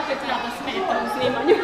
opet ja da smetam u snimanju.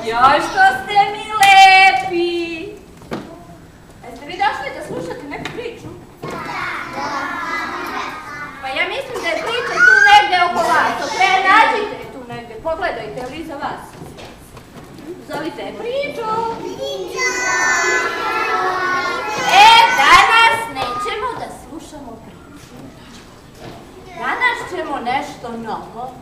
Joj, što ste mi lepi! Jeste vi došli da slušate neku priču? Pa ja mislim da je priča tu negde oko vas. Nađite je tu negde. Pogledajte, je li iza vas? Zovite je priču. Danas nećemo da slušamo priču. Danas ćemo nešto novo.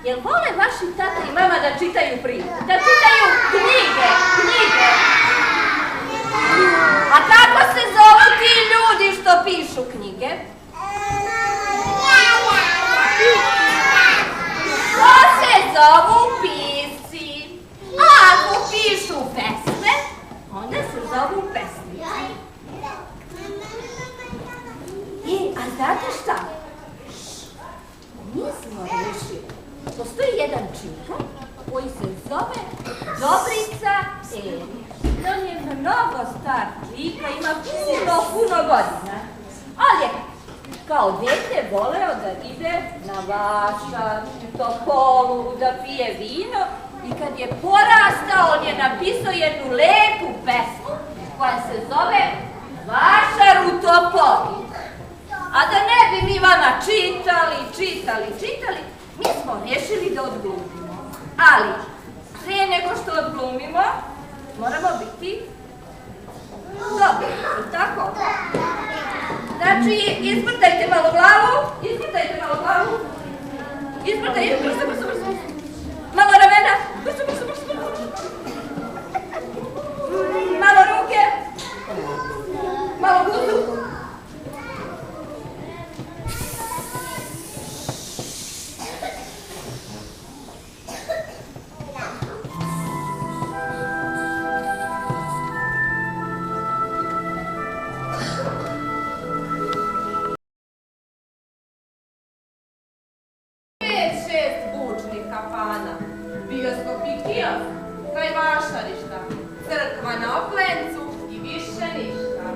Jel vole vaši tata i mama da čitaju priče? Da čitaju knjige? A kako se zovu ti ljudi što pišu knjige? To se zovu pisci. A ako pišu pesme, onda se zovu pesnici. A znate šta? Mi smo rešili. Postoji jedan čika koji se zove Dobrica Eri. On je mnogo star čika, ima puno godina. Ali je kao dete voleo da ide na vašar, u Topolu, da pije vino. I kad je porastao, on je napisao jednu lepu pesmu koja se zove Vašar u Topoli. A da ne bi mi vama čitali, mi smo rešili da odglumimo. Ali, prije nego što odglumimo, moramo biti dobri, tako? Znači, izvrtajte malo glavu. Brzo. Malo ramena. Brzo. Malo ruke. Malo guzu. Bioskop i kiosk, kaj vašarišta, crkva na Oplencu i više ništa.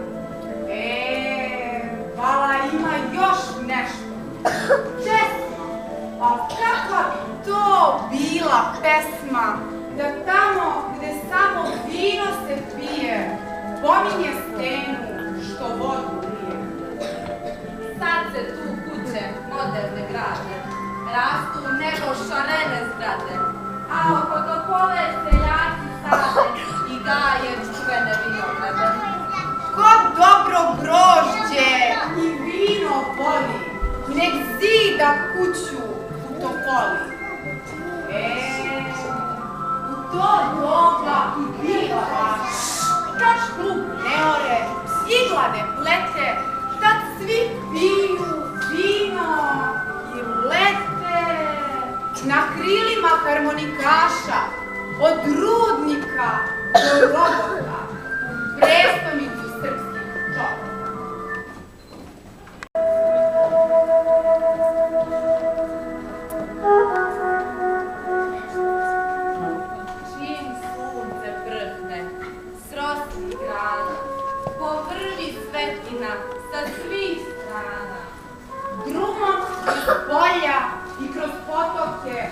Vala ima još nešto. Česma, a kakva bi to bila pesma da tamo gde samo vino se pije, pominje stenu što vodu lije. Sad se tu kuće moderne grade, rastu nego šarene zgrade, a oko Topole seljaci sade i daje čuvene vinograde. Ko dobro grožđe i vino voli, nek zida kuću u Topoli. U to doba i bila vaša, kad klub ne ore, igla ne plete, tad svi piju vino i lete. Na krilima harmonikaša, od Rudnika do Robota, u prestonicu srpskih čoka. Čim sunce prhne, srosti grana, povrvi svetina sa svih strana. Drumom kroz polja i kroz potoke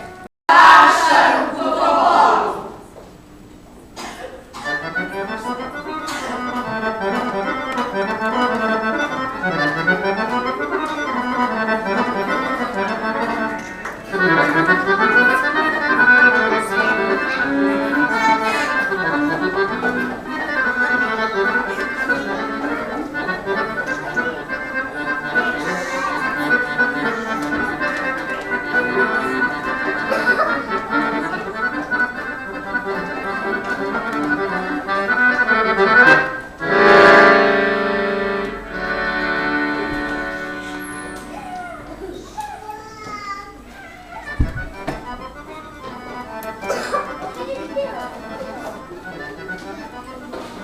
Tašar u Topolu.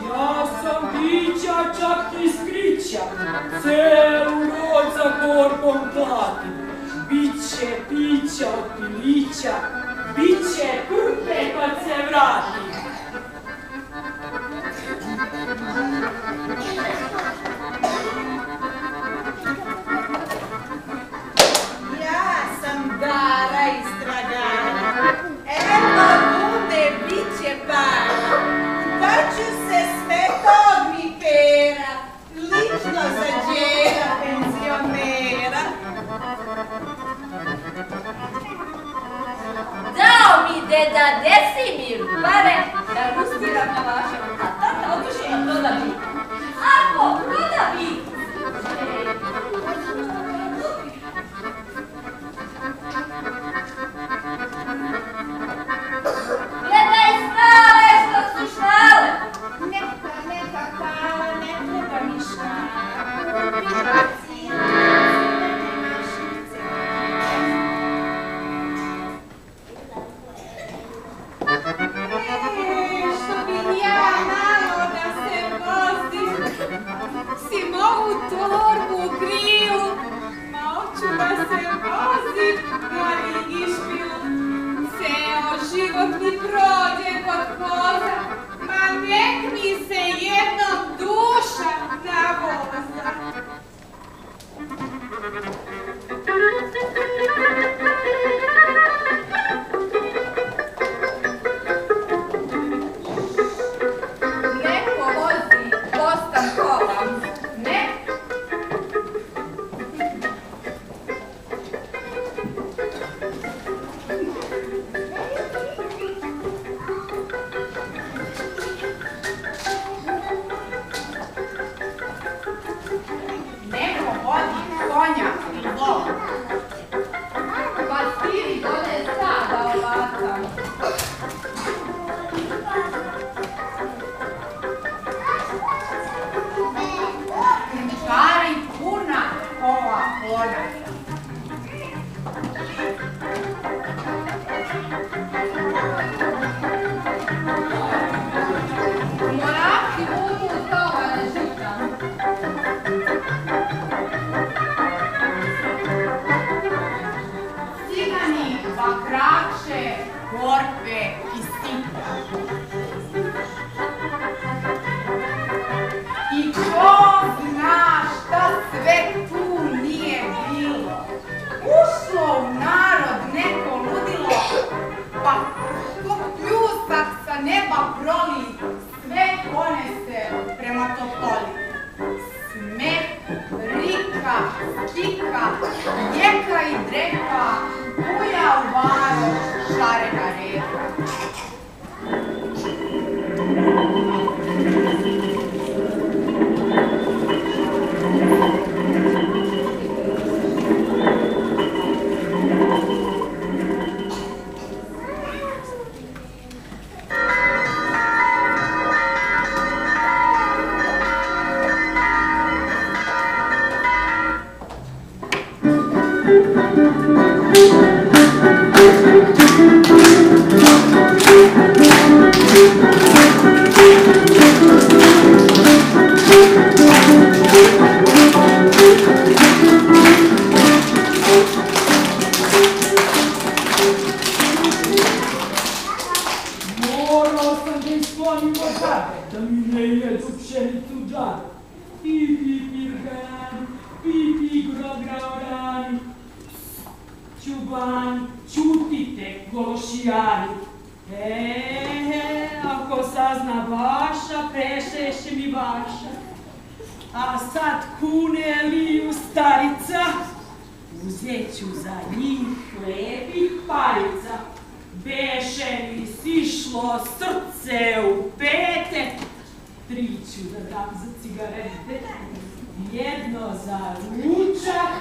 Ja sam bića čak i skrića, celu noć za korbom platim. Biće pića od pilića, biće krpe kad se vratim. Ja sam Dara iz Dragana, evo bude biće para, pa ću se sve tog mi pera, lično za džera penzionera. Dao mi deda Desimir pare da gustiram na vašem, a tata otišao da proda bit. Ako proda bit, gledaj stale što su štale. Neka para, ne treba mi šara, kupi bacine, mašnice. Što bi ja malo da se vozim, si mogu torbu u krilu, ma hoću da se vozim na Rigišpilu. Ceo život mi prođe kod koza, ma nek mi se jednom duša navoza. Neko vozi postan kola, ne? pšenicu džabe. Pipi pirgani, pipi grograorani. Čubani, čutite, gološijani. Ako sazna vaša, prešeše mi vaša. A sad kune liju starica, uzet ću za njih lepih parica. Beše mi sišlo srce u pete, 3 ću da dam za cigarete, 1 za ručak,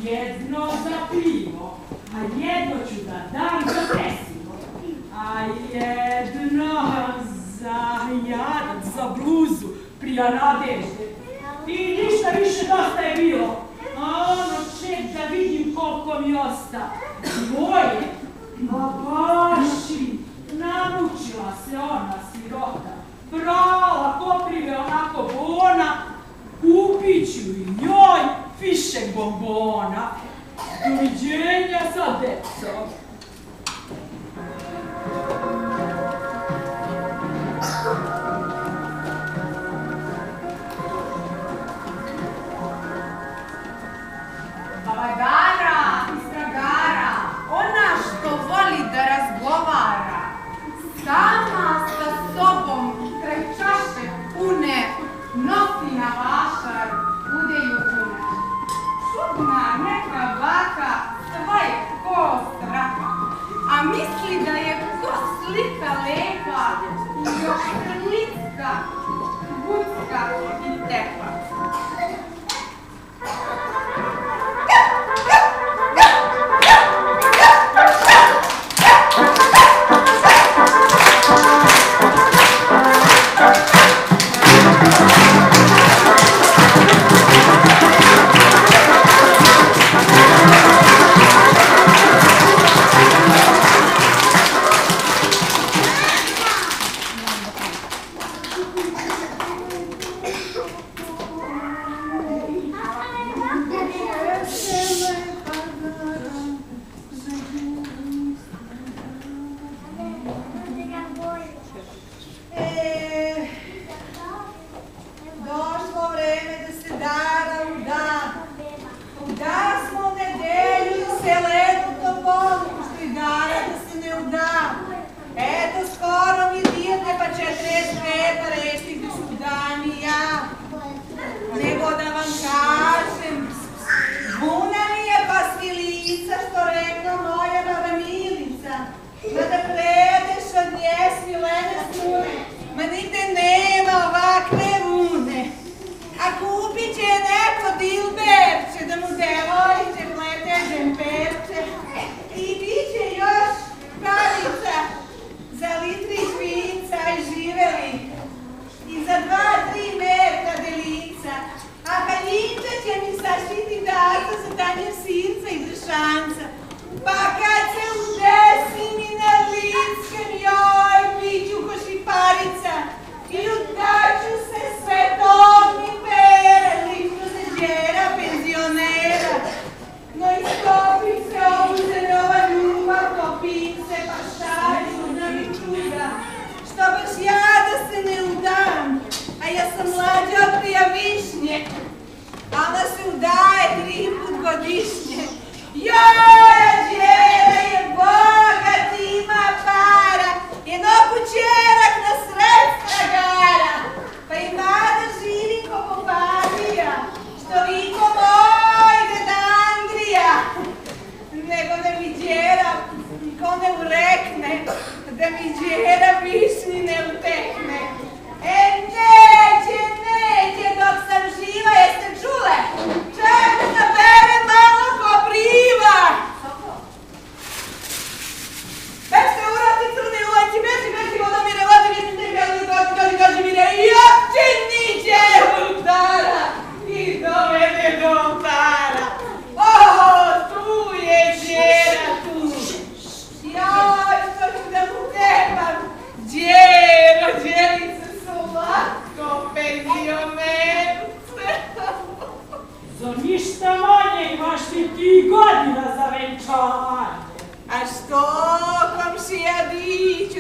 1 za pivo, a 1 ću da dam za pesivo, a 1 za jadac, za bluzu, prija Nadežde. I ništa više dosta je bilo, a ono ček da vidim koliko mi osta. Moje, a baši, namučila se ona sirota, prala koprive onako bona, kupit ću i njoj fišek bombona. Doviđenja sa decom. Babagara, istragara, ona što voli da razgovara, sama sa sobom kraj čaše pune, nosi na vašar, bude ju pune. Čudna neka baka, sva je ko straka, a misli da je ko slika lepa, još trlicka, bucka i tepa.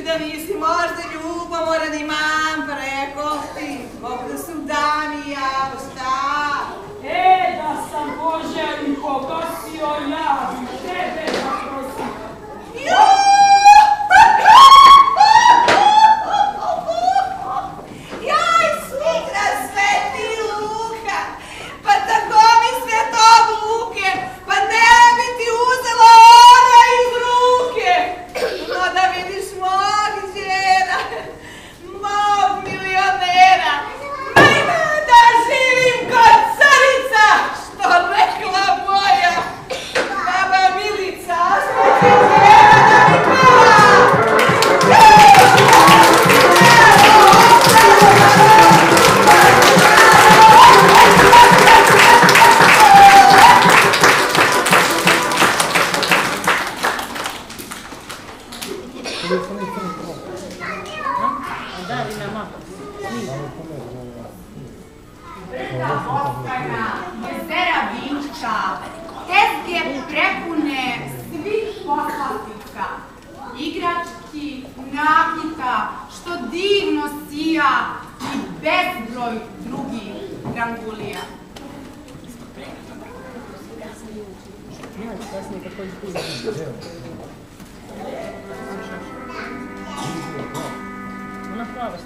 da nisi možda ljubomoran, imam preko ti, mogu da Jadrana, jezera Vinča, tezge prepune svih poslastica, igrački, nakita, što divno sija i bezbroj drugih drangulija. Ona plava s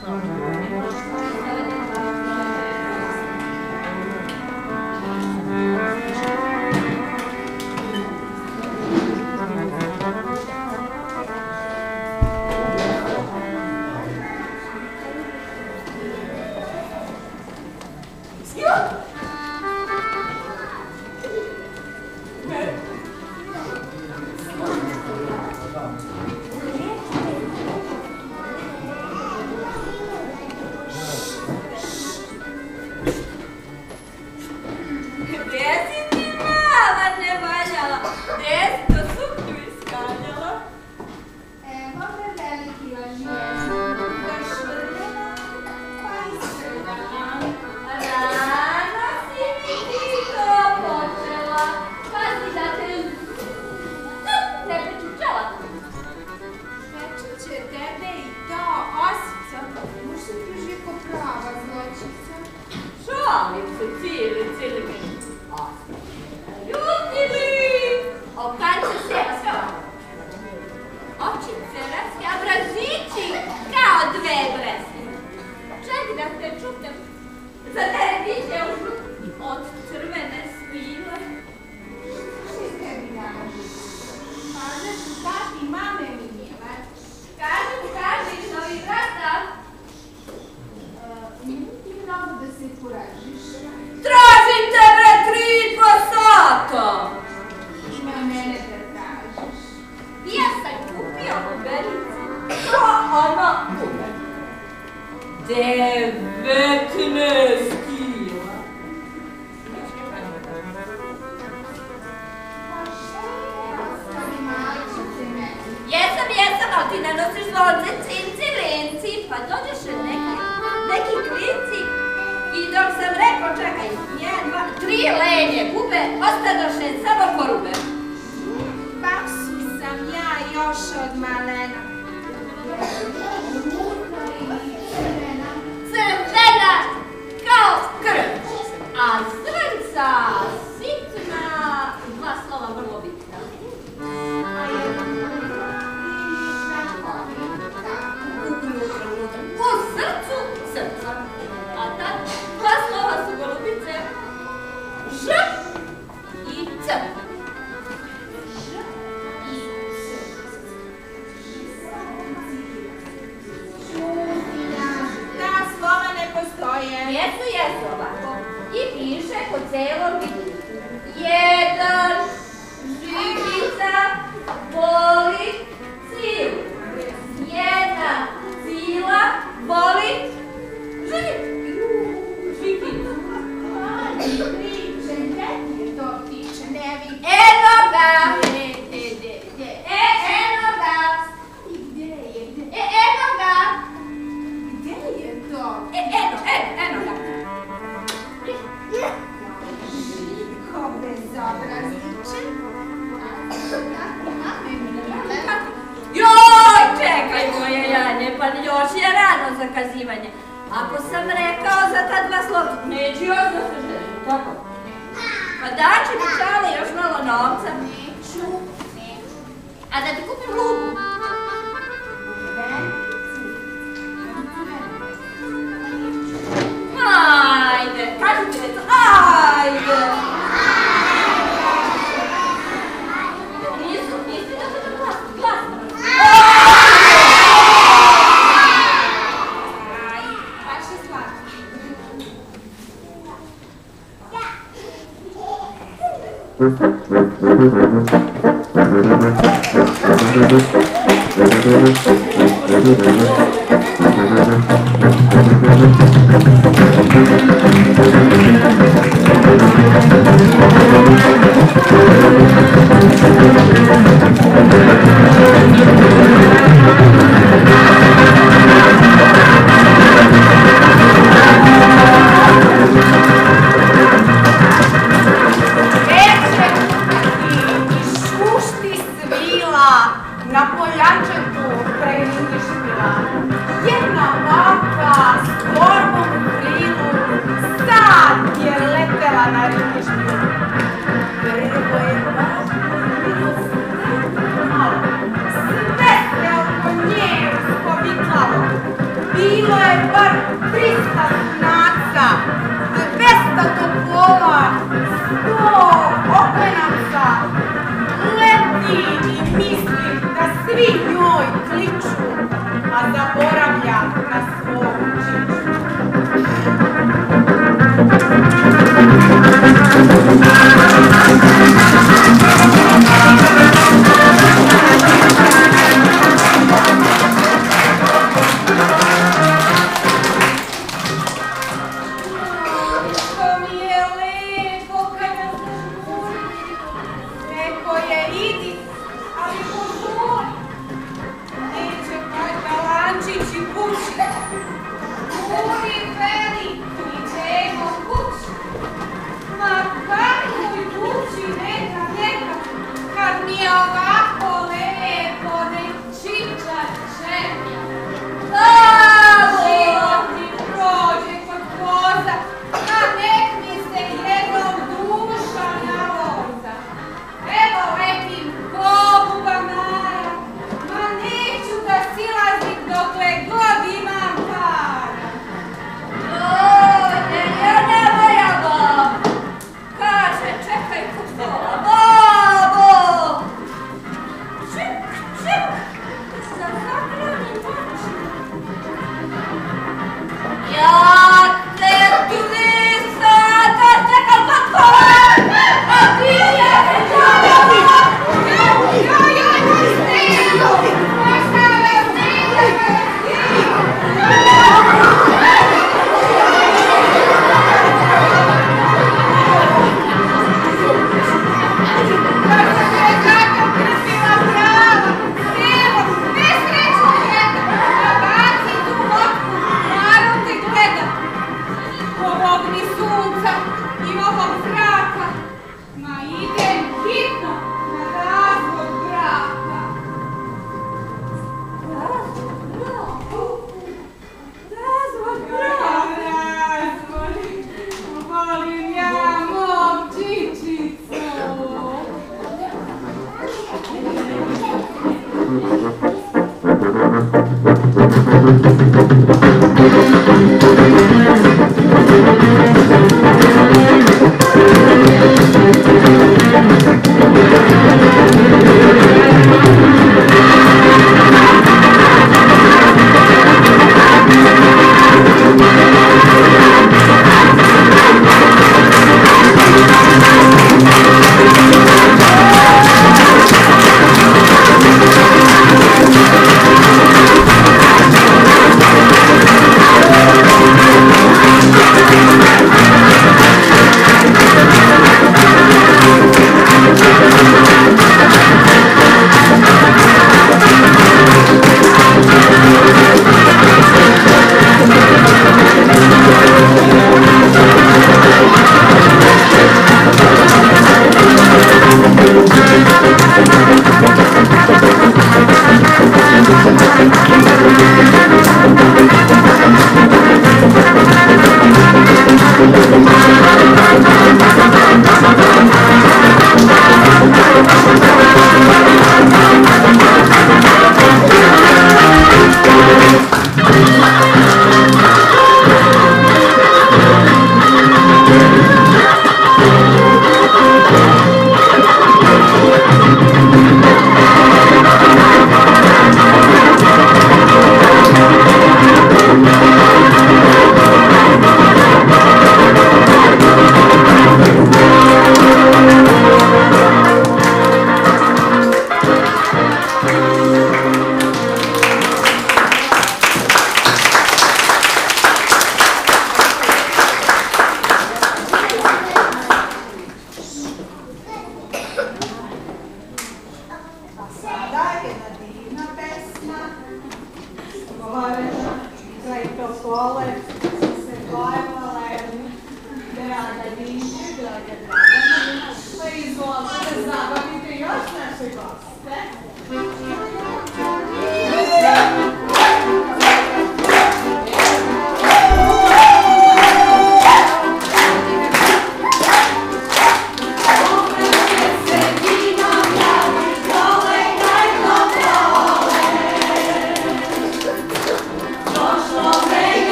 Thank